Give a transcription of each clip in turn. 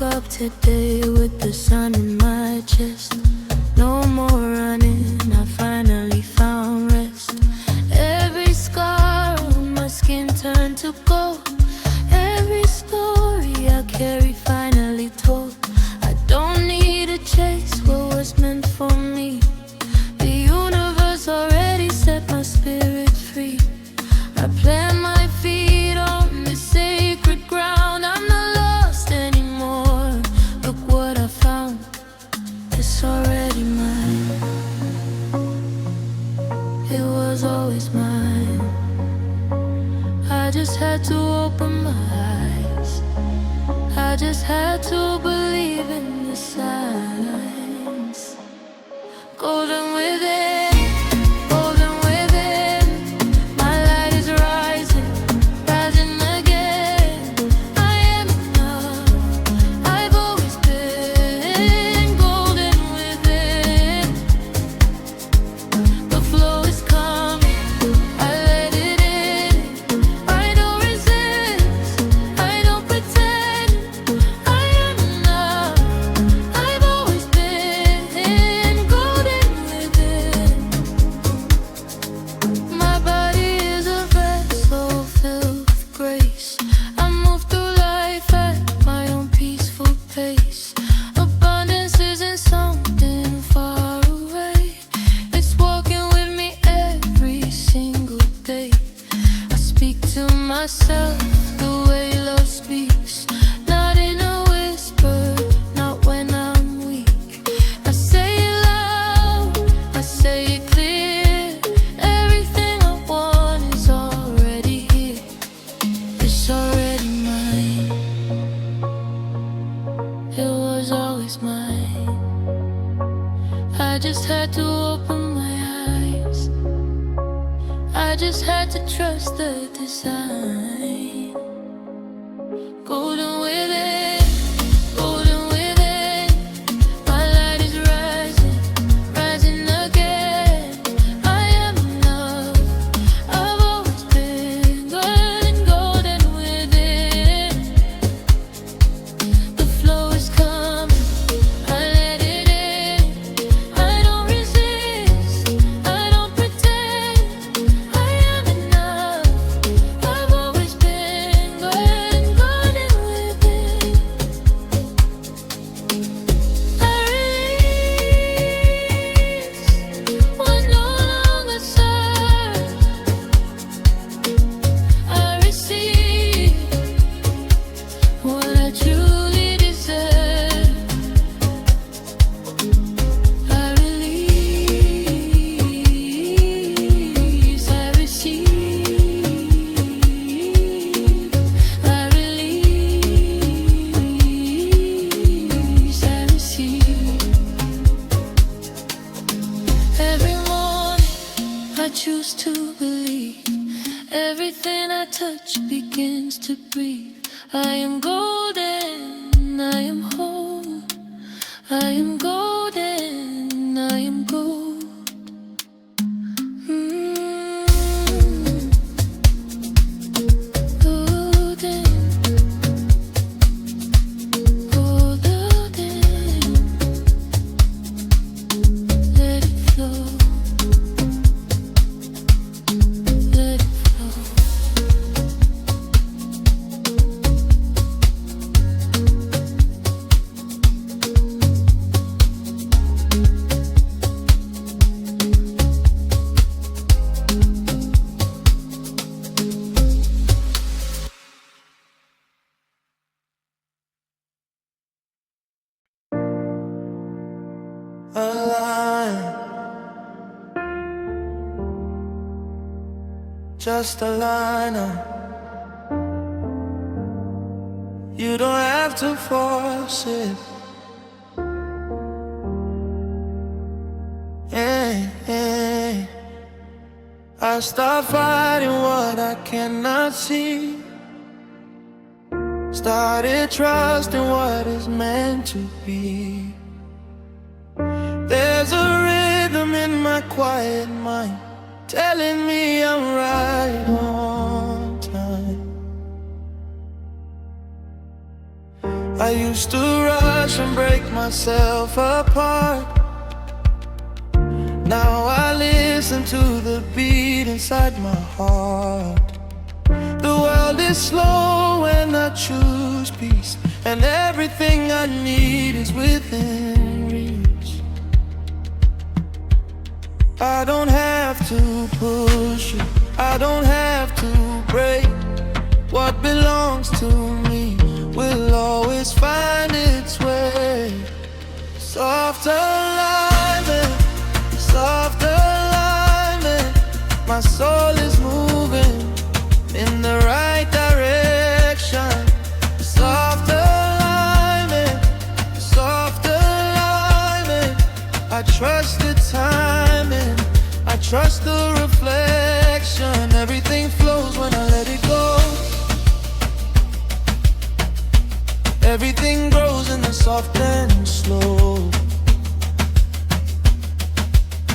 up today with the sun in my chest. No more running, I finally found rest. Every scar on my skin turned to gold. Every story I carry finally told. I don't need to chase what was meant for me. The universe already set my spirit free. I plant my feet on this sacred ground. I'm not lost anymore. Look what I found. It's already mine. It was always mine. I just had to open my eyes. I just had to believe in the signs. Golden within, golden within. My light is rising, rising again. I am enough. I've always been golden within. The flow is coming, I let it in. I don't resist, I don't pretend. I am enough. I've always been golden within. My body is a vessel filled with grace. I move through life at my own peaceful pace. Abundance isn't something far away. It's walking with me every single day. I speak to myself the way love speaks. Not in a whisper, not when I'm weak. I say it loud, I say it clear. Everything I want is already here. It's already mine. It was always mine. I just had to open my eyes. I just had to trust the design. Golden within, golden within. My light is rising, rising again. I am enough. I've always been golden within. The flow is coming, I let it in. I don't resist, I don't pretend. I am enough. I've always been golden within. I release what no longer serves. I receive what I truly deserve. I release, I receive. I release, I receive. Every morning I choose to believe. Everything I touch begins to breathe. I am golden, I am whole. I am golden, I am gold. Golden, golden. Let it flow, let it flow. A line, just a liner. You don't have to force it. Yeah. I start fighting what I cannot see. Started trusting what is meant to be. There's a rhythm in my quiet mind telling me I'm right on time. I used to rush and break myself apart. Now I listen to the beat inside my heart. The world is slow when I choose peace, and everything I need is within reach. I don't have to push it, I don't have to break. What belongs to me will always find its way. Soft alignment, soft alignment. My soul is moving in the right direction. Soft alignment, soft alignment. I trust the timing, I trust the reflection. Everything flows when I let it go. Everything grows in the soft and slow.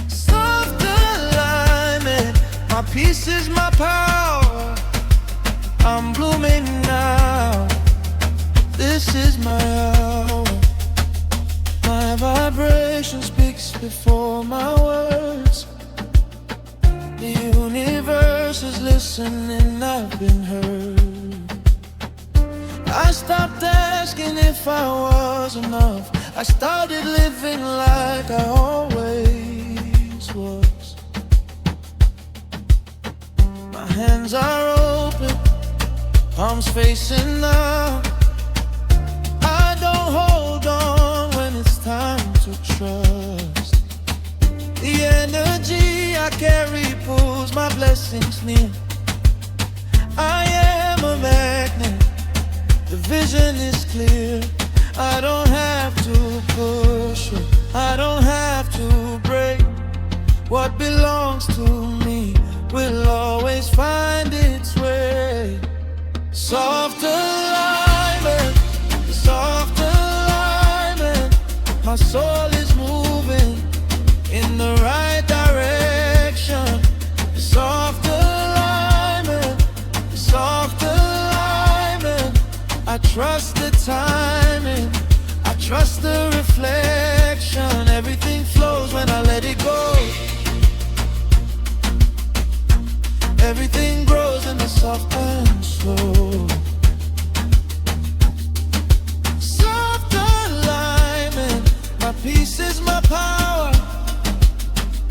Soft alignment, my peace is my power. I'm blooming now, this is my hour. My vibration speaks before my words. The universe is listening, I've been heard. I stopped asking if I was enough. I started living like I always was. My hands are open, palms facing up. I don't hold on when it's time to trust. The energy I carry pulls my blessings near. I am a magnet, the vision is clear. I don't have to push it, I don't have to break. What belongs to me will always find its way. Soft alignment, soft alignment. My soul is moving in the right direction. Soft alignment, soft alignment. I trust the timing, I trust the reflection. Everything flows when I let it go. Everything grows in the soft and slow. Soft alignment, my peace is my power.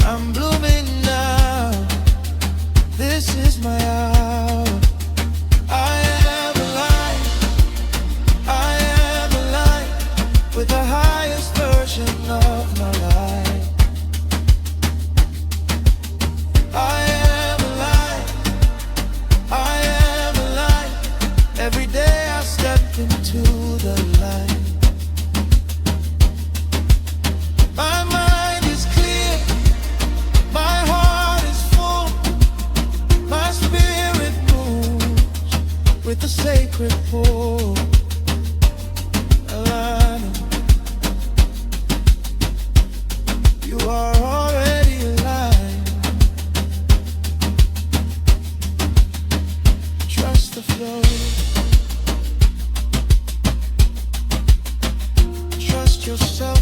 I'm blooming now, this is my hour. I am alive, I am alive with the highest version of my life. I am alive, I am alive. Every day I step into the light. My mind is clear, my heart is full. My spirit moves with the sacred pull. Alignment. You are already alive. Trust the flow. Trust yourself.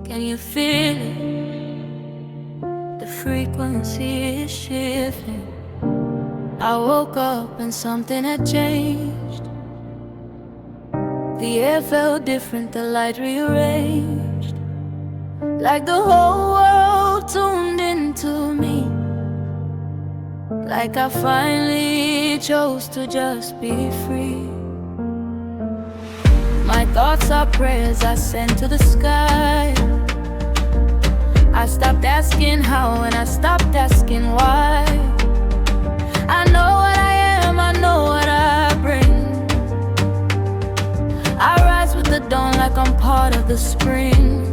Can you feel it? The frequency is shifting. I woke up and something had changed. The air felt different, the light rearranged. Like the whole world tuned into me. Like I finally chose to just be free. My thoughts are prayers I send to the sky. I stopped asking how and I stopped asking why. I know what I am, I know what I bring. I rise with the dawn like I'm part of the spring.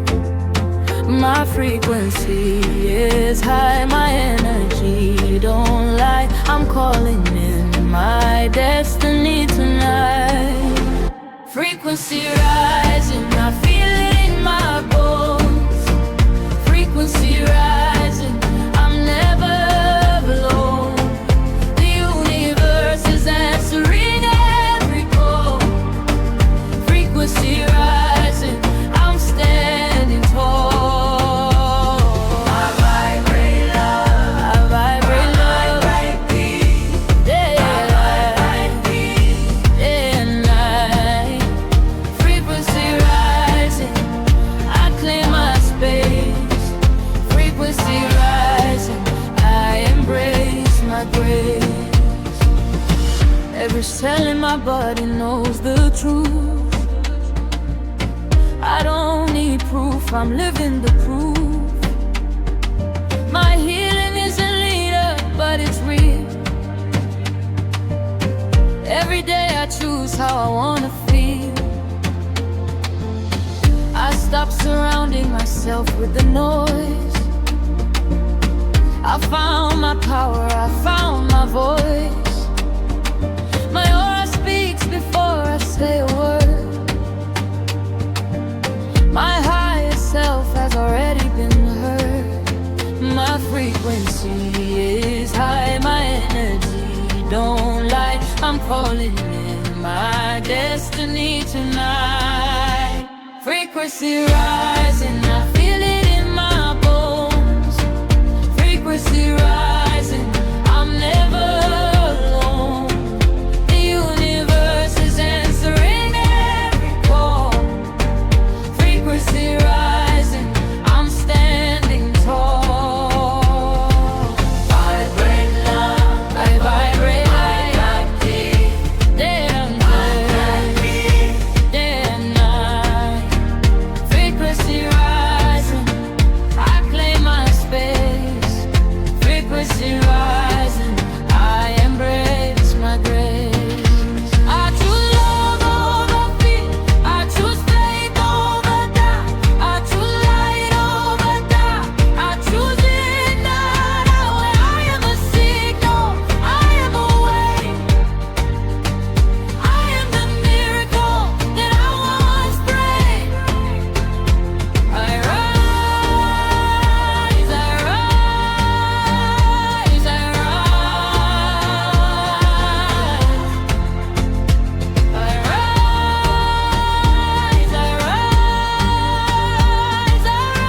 My frequency is high, my energy don't lie. I'm calling in my destiny tonight. Frequency rising, I feel it in my bones. Frequency rising, I'm never alone. The universe is answering every call. Frequency rising, I'm standing tall. Every cell in my body knows the truth. I don't need proof, I'm living the proof. My healing isn't linear, but it's real. Every day I choose how I wanna feel. I stop surrounding myself with the noise. I found my power, I found my voice. My aura speaks before I say a word. My higher self has already been heard. My frequency is high, my energy don't lie. I'm calling in my destiny tonight. Frequency rising, I feel it in my bones. Frequency rising, I'm never alone. The universe is answering every call. Frequency rising, I'm standing tall. Vibrate love, I vibrate like deep. Day and night, day and night. Frequency rising, I claim my space. Frequency rising, I embrace my grace. I choose love over fear, I choose faith over doubt, I choose light over dark, I choose it now. I am a signal, I am a way, I am the miracle that I once prayed. I rise, I rise, I rise. I rise, I rise, I rise.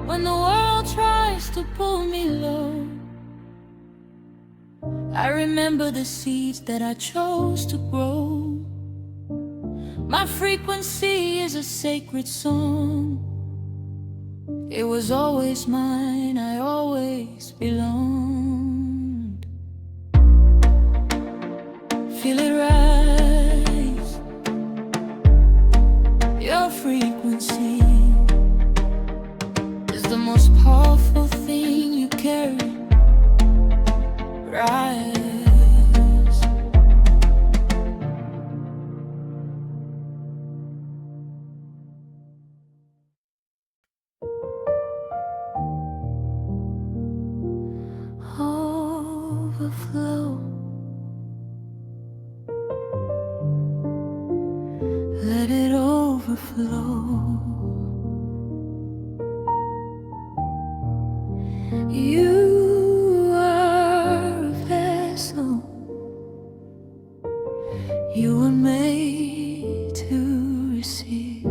When the world tries to pull me low, I remember the seeds that I chose to grow. My frequency is a sacred song. It was always mine, I always belonged. Feel it rise, your frequency is the most powerful thing you carry. Rise. Overflow. Let it overflow. You are a vessel. You were made to receive.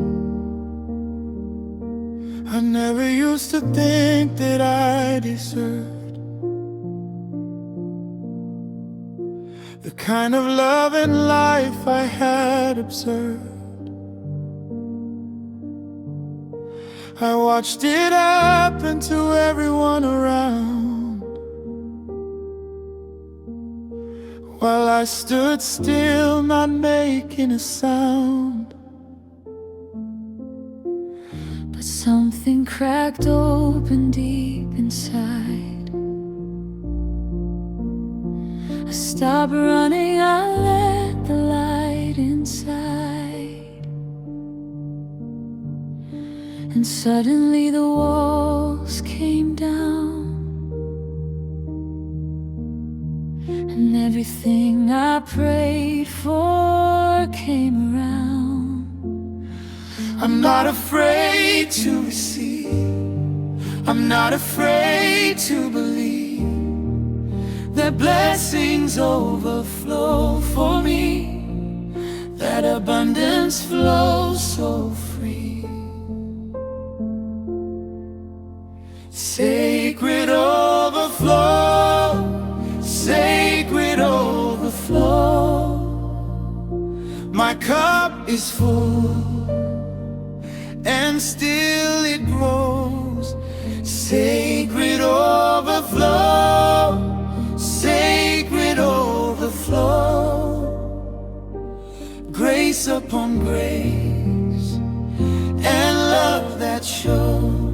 I never used to think that I deserved the kind of love and life I had observed. I watched it happen to everyone around, while I stood still, not making a sound. But something cracked open deep inside. I stopped running, I let the light inside. And suddenly the walls came down, and everything I prayed for came around. I'm not afraid to receive. I'm not afraid to believe that blessings overflow for me, that abundance flows so free. Sacred overflow, sacred overflow. My cup is full, and still it grows. Sacred overflow, sacred overflow. Grace upon grace, and love that shows.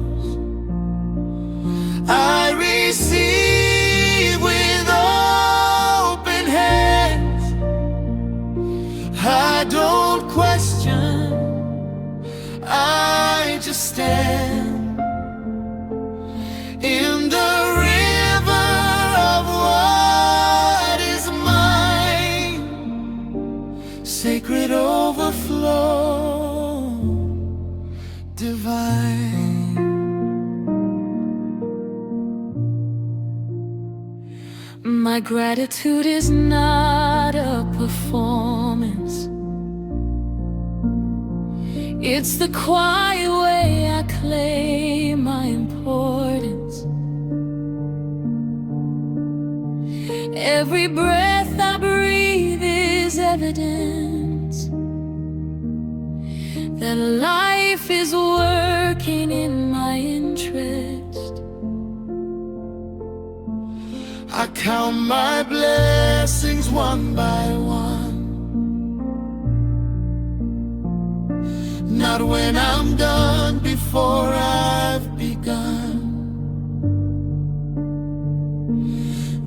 I receive with open hands. I don't question, I just stand in the river of what is mine. Sacred overflow, divine. My gratitude is not a performance. It's the quiet way I claim my importance. Every breath I breathe is evidence that life is working in my interest. I count my blessings one by one, not when I'm done, before I've begun.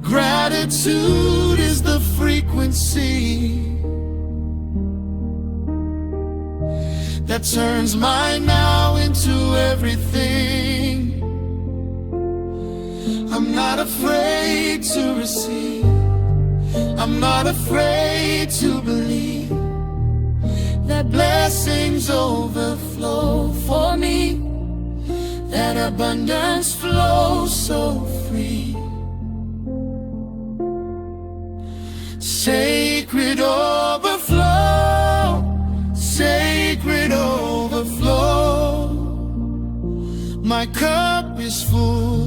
Gratitude is the frequency that turns my now into everything. I'm not afraid to receive. I'm not afraid to believe that blessings overflow for me, that abundance flows so free. Sacred overflow, sacred overflow. My cup is full,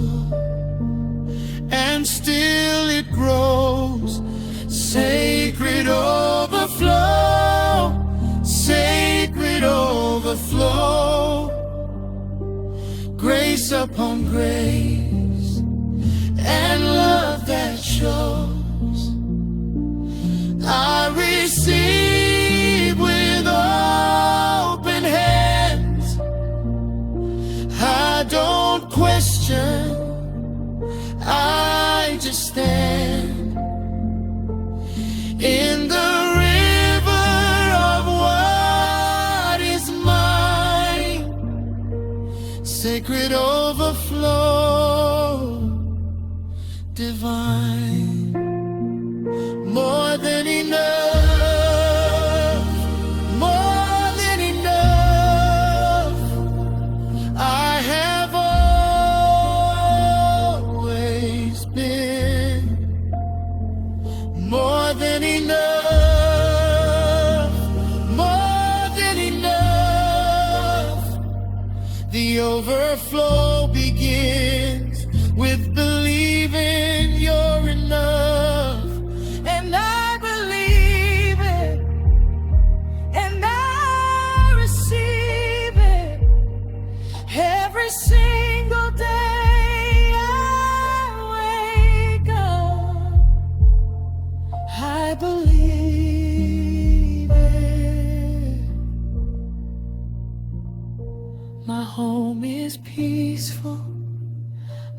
and still it grows. Sacred overflow, sacred overflow. Grace upon grace, and love that shows. I receive with open hands. I don't question, I just stand in the river of what is mine. Sacred overflow, divine. More than enough, more than enough. I have always been more than enough, more than enough. The overflow begins with believing you're enough. And I believe it, and I receive it. Every single day I wake up, I believe it. My home is peaceful,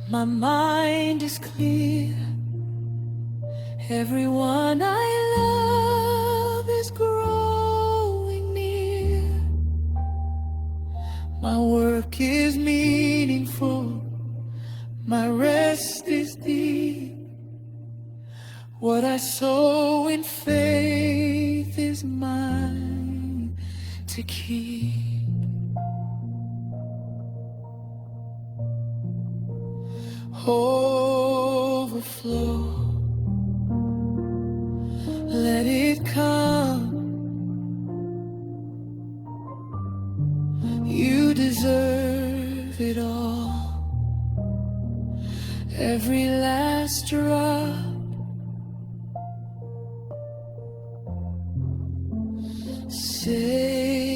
my mind is clear. Everyone I love is growing near. My word work is meaningful, my rest is deep. What I sow in faith is mine to keep. Overflow, let it come. You deserve it all, every last drop. Sacred.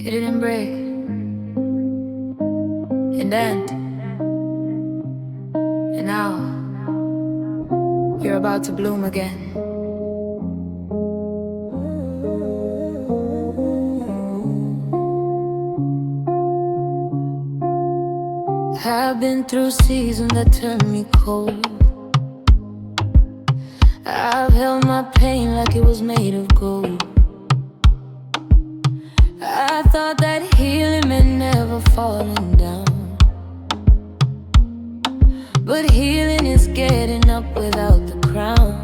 It didn't break and end, and now you're about to bloom again. I've been through seasons that turned me cold. I've held my pain like it was made of gold. I thought that healing meant never falling down, but healing is getting up without the crown.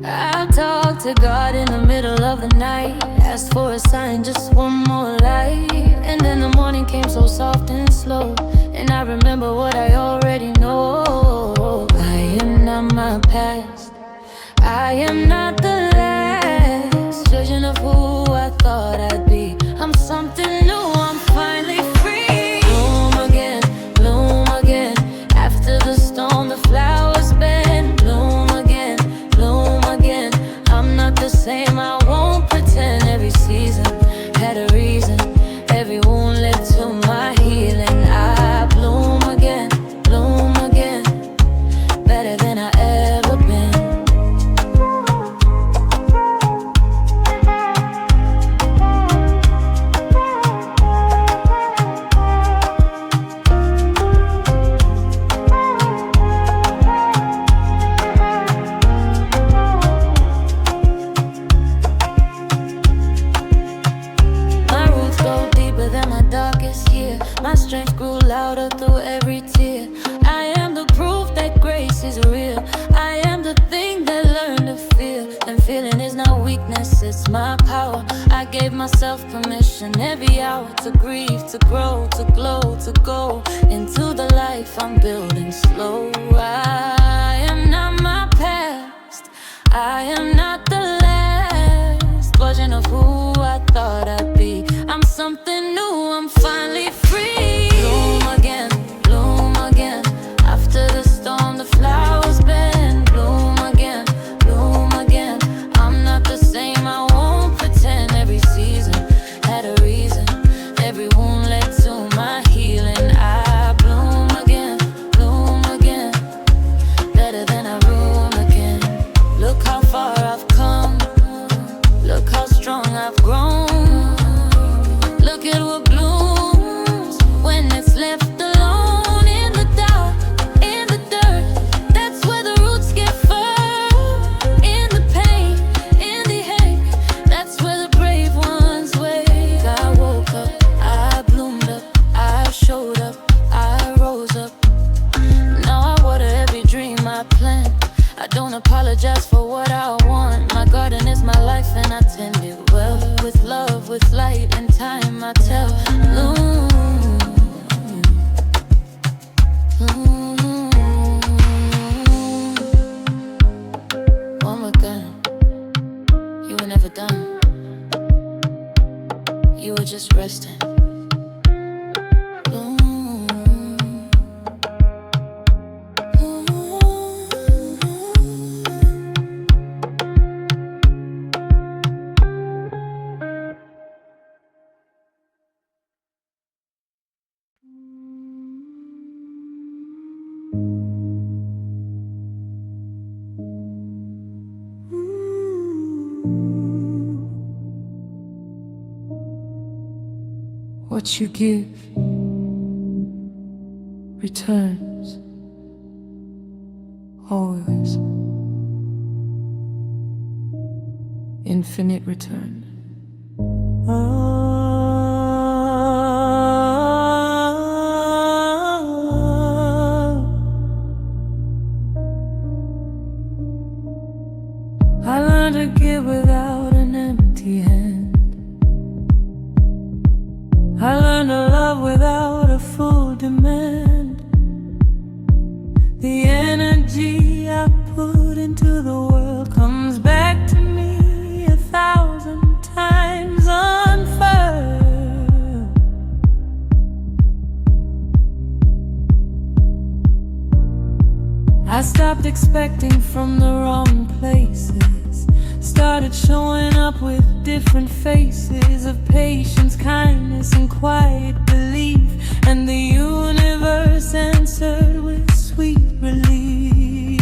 I talked to God in the middle of the night, asked for a sign, just one more light. And then the morning came so soft and slow, and I remember what I already know. I am not my past, I am not the last version of who I thought I'd be. I'm something new, I'm finally free. Bloom again, after the storm the flowers bend. Bloom again, I'm not the same, I won't pretend. Every season had a reason, every wound led to my healing. I bloom again, better than I ever been. My roots go deeper than my darkest year. My strength grew louder through every tear. I am the proof that grace is real. I am the thing that learned to feel, and feeling is not weakness, it's my power. I gave myself permission every hour to grieve, to grow, to glow, to go into the life I'm building slow. I am not my past, I am not the last version of who I thought I'd be. I'm something new, I'm finally free. Bloom again, after the storm the flowers bend. Bloom again, I'm not the same, I won't pretend. Every season had a reason, every wound led to my healing. I bloom again, better than I room again. Look how far I've come, look how strong I've grown. Look at what blooms when it's left alone in the dark, in the dirt. That's where the roots get firm. In the pain, in the hate, that's where the brave ones wake. I woke up, I bloomed up, I showed up, I rose up. Now I water every dream I plant. I don't apologize for what I want. My garden is my life and I tend it well. With love, with light and time, I tell. Bloom, one more gun. You were never done, you were just resting. What you give returns always. Infinite return. I learned to give without an empty hand. I learned to love without a full demand. The energy I put into the world comes back to me 1,000 times unfair. I stopped expecting from the wrong places, started showing up with different faces of patience, kindness, and quiet belief, and the universe answered with sweet relief.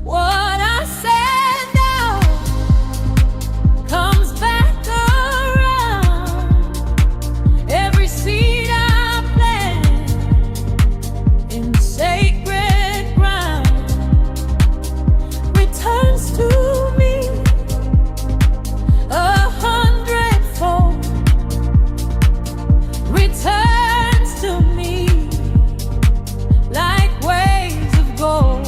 What I said now comes back around. Every seed I plant in sacred ground returns to me 100-fold. Returns to me like waves of gold.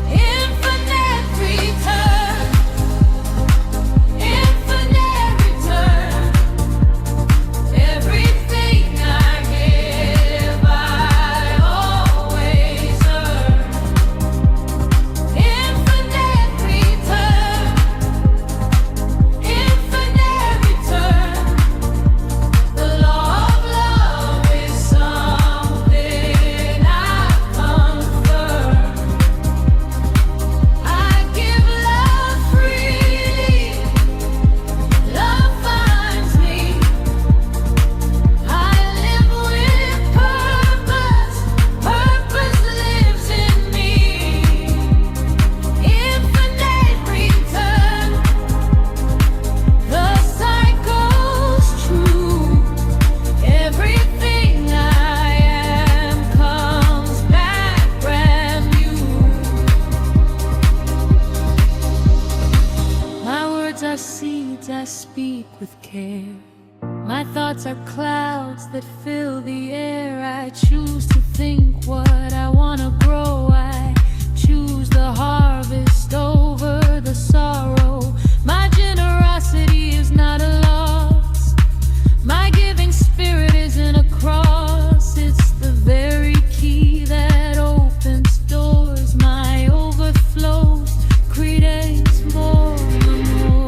Infinite return, infinite return. Everything I give, I always earn. Infinite return, infinite return. The law of love is something I've confirmed. I give love freely, love finds me. I live with purpose, purpose lives in me. Infinite return, the cycle's true. Everything I am comes back brand new. My words are seeds I speak with care. My thoughts are clouds that fill the air. I choose to think what I want to grow. I choose the harvest over the sorrow. My generosity is not a loss. My giving spirit isn't a cross. It's the very key that opens doors. My overflows creates more and more.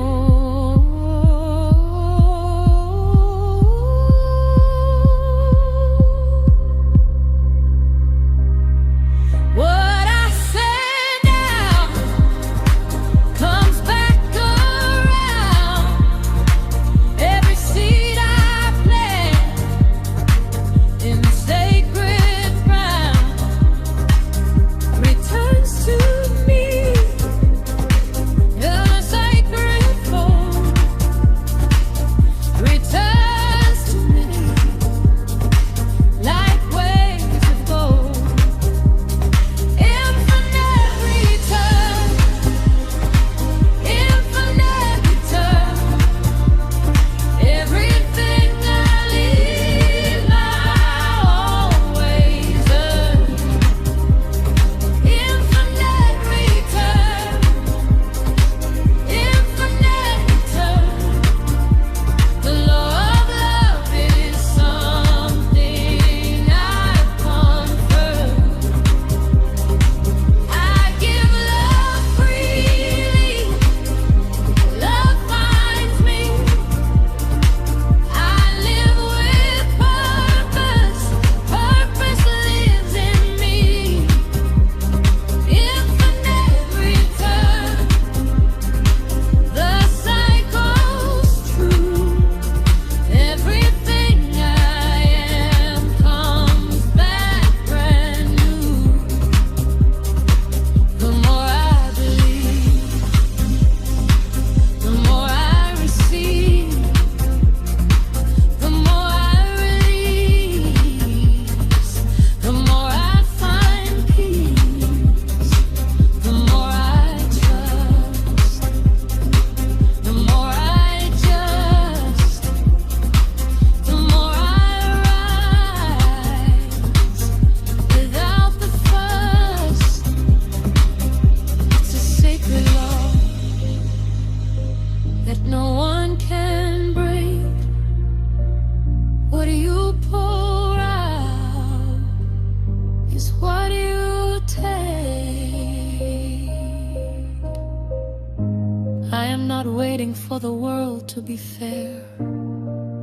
not waiting for the world to be fair.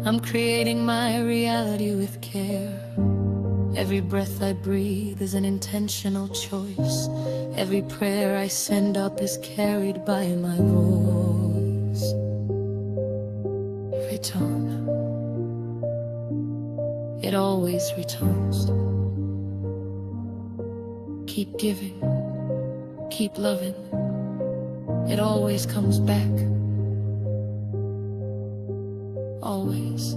I'm creating my reality with care. Every breath I breathe is an intentional choice. Every prayer I send up is carried by my voice. Return. It always returns. Keep giving, keep loving. It always comes back. Always.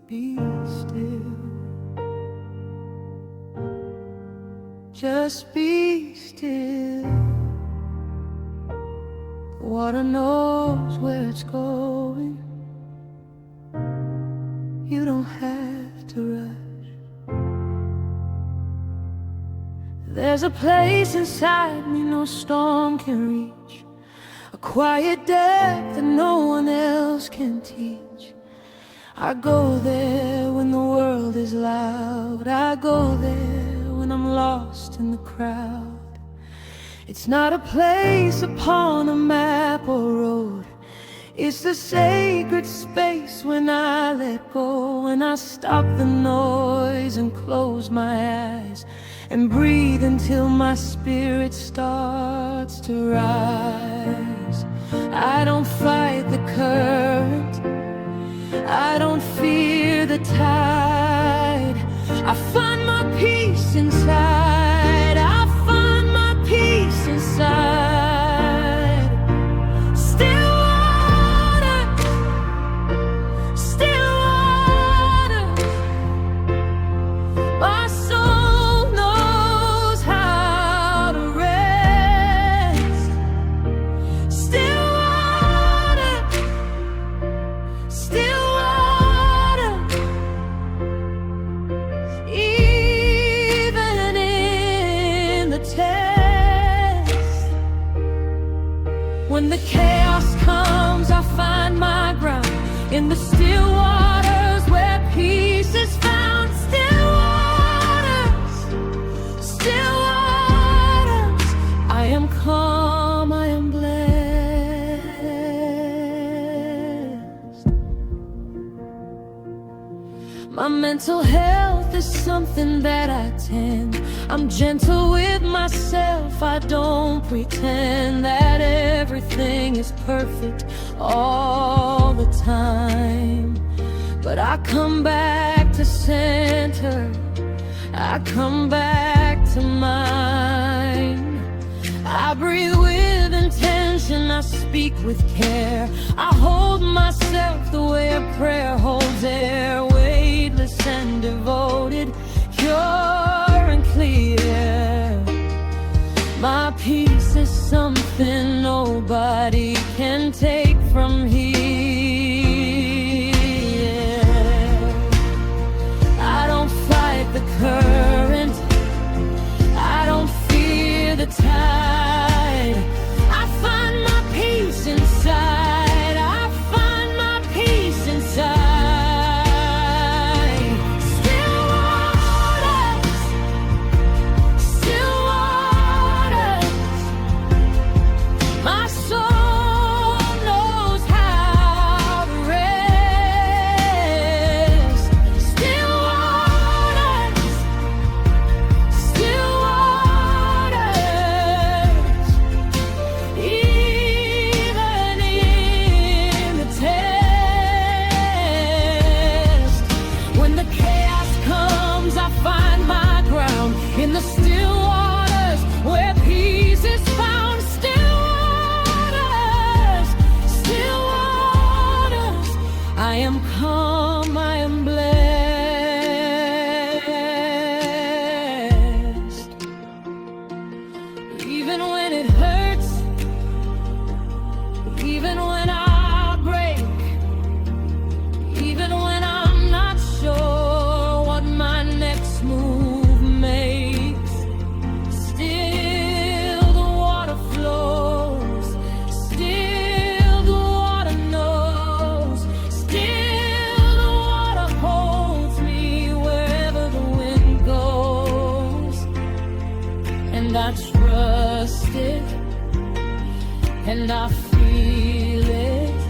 Be still. Just be still. The water knows where it's going. You don't have to rush. There's a place inside me no storm can reach, a quiet depth that no one else can teach. I go there when the world is loud. I go there when I'm lost in the crowd. It's not a place upon a map or road. It's the sacred space when I let go, when I stop the noise and close my eyes and breathe until my spirit starts to rise. I don't fight the current, I don't fear the tide. I find my peace inside. I find my peace inside. Still water, still water. My soul knows how to rest. Still water, still when the chaos comes, I find my ground in the still waters where peace is found. Still waters, still waters. I am calm, I am blessed. My mental health is something that I tend. I'm gentle with myself, I don't pretend that everything is perfect all the time. But I come back to center, I come back to mine. I breathe with intention, I speak with care. I hold myself the way a prayer holds air, weightless and devoted, pure and clear. My peace is something nobody can take from here. I don't fight the current, I don't fear the tide. I find my peace inside. I find my peace inside. and I feel it,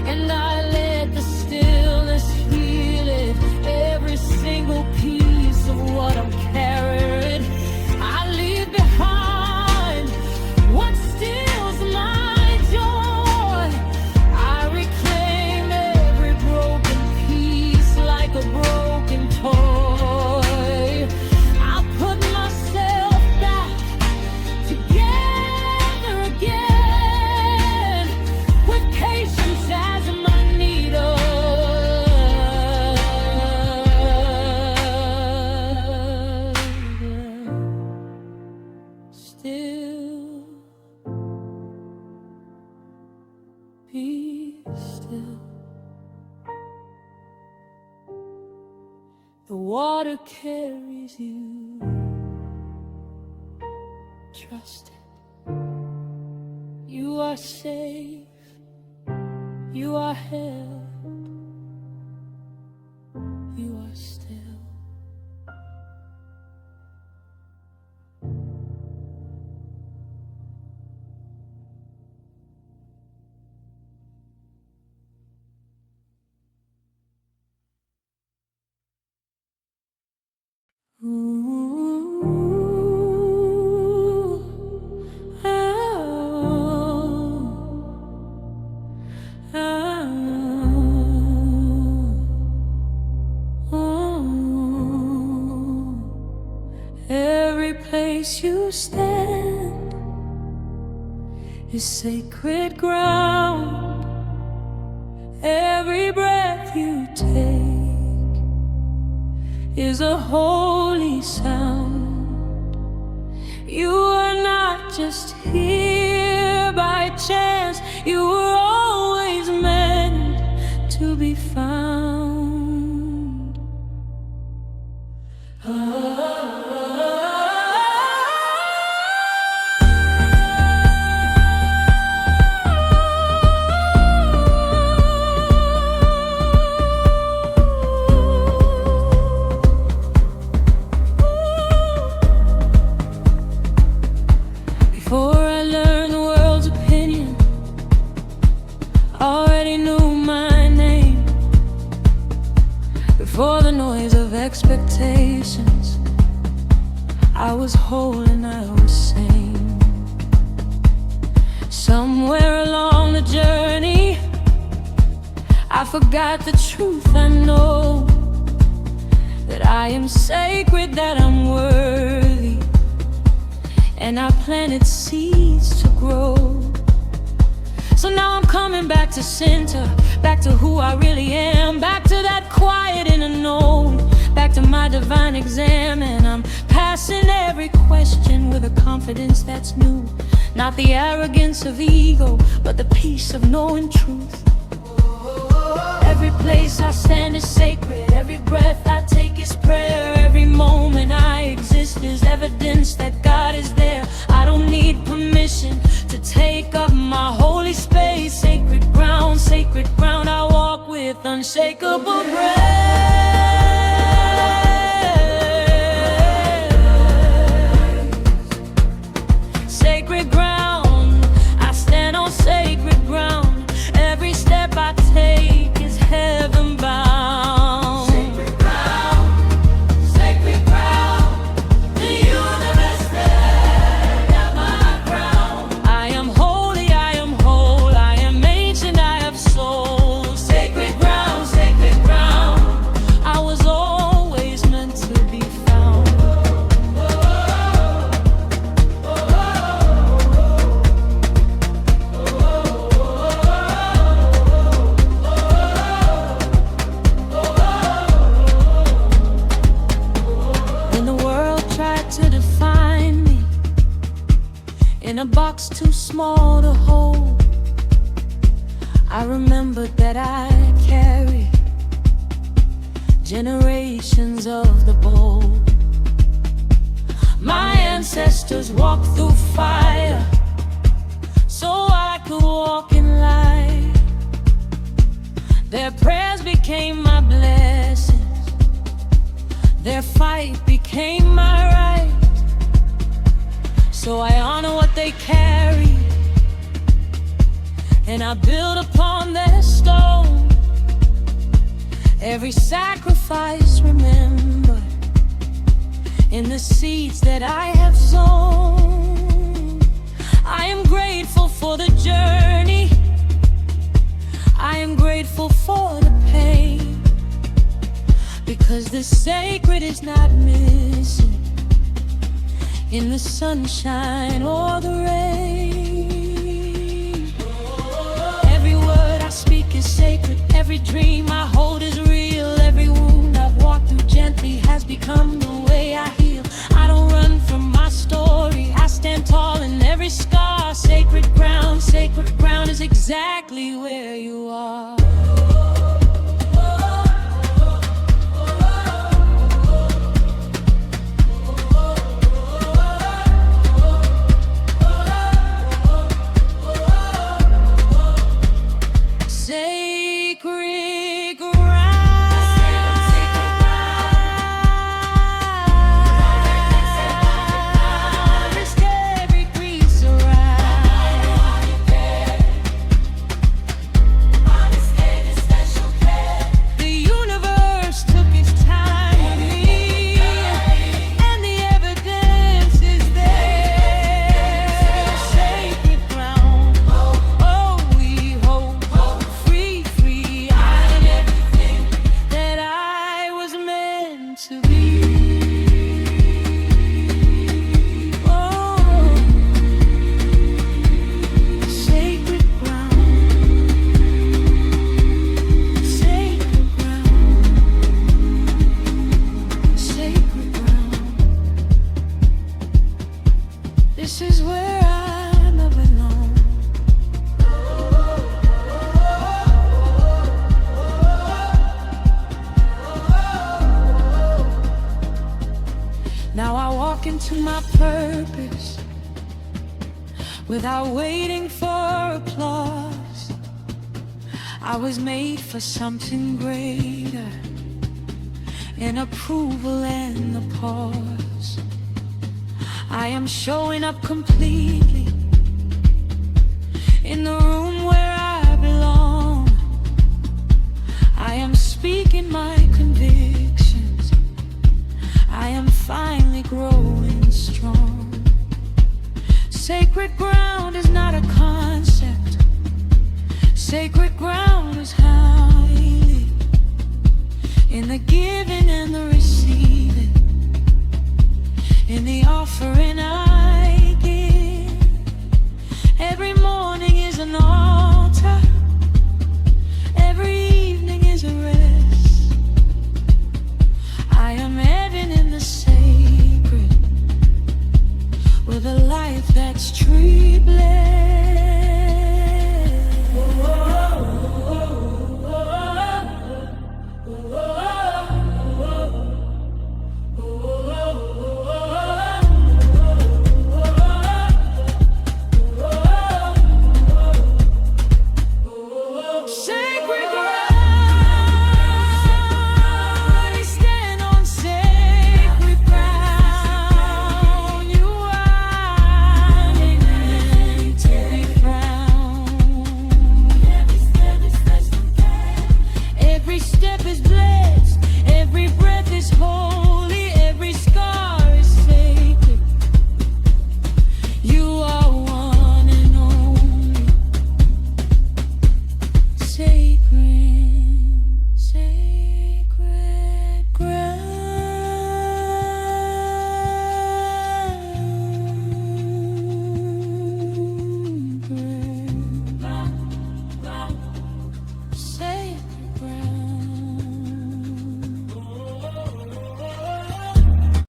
and I let the stillness heal it. Every single piece of what I'm carrying, I leave behind what steals my joy. I reclaim every broken piece like a broken toy. I put myself back together again, with patience as my needle. Still, be still. The water carries you. Trust it. You are safe. You are held. You are still. Every place you stand is sacred ground. Every breath you take is a holy sound. You are not just here by chance. You were always meant to be found. Before I learned the world's opinion, already knew my name. Before the noise of expectations, I was whole and I was sane. Somewhere along the journey, I forgot the truth. I know that I am sacred, that I'm worthy, and I planted seeds to grow. So now I'm coming back to center, back to who I really am, back to that quiet inner knowing, back to my divine exam. And I'm passing every question with a confidence that's new. Not the arrogance of ego, but the peace of knowing truth. Every place I stand is sacred. Every breath I take is prayer. Every moment I exist is evidence that God is there. I don't need permission to take up my holy space. Sacred ground I walk with unshakable grace. Sacred ground, I stand on sacred ground. Every step I take is heaven bound. Sacred ground, the universe stand at my crown. I am holy, I am whole, I am ancient, I have soul. Sacred ground, I was always meant to be found. When the world tried to define me in a box too small to hold, I remembered that I carry generations of the bold. My ancestors walked through fire so I could walk in light. Their prayers became my blessings. Their fight became my right. So I honor what they carry and I build upon their stone. Every sacrifice remembered in the seeds that I have sown. I am grateful for the journey, I am grateful for the pain, because the sacred is not missing in the sunshine or the rain. Every word I speak is sacred, every dream I hold is real. Every wound I've walked through gently has become the way I heal. I don't run from my story, I stand tall in every scar. Sacred ground is exactly where you are. Sacred ground, risk every crease around. The universe took its time with me, and the evidence is there. Sacred ground, oh, we hold free, I am everything that I was meant to be. Oh, sacred ground, sacred ground, sacred ground. This is where I belong. Now I walk into my purpose without waiting for applause. I was made for something greater, an approval and the pause. I am showing up completely in the room where I belong. I am speaking my conviction,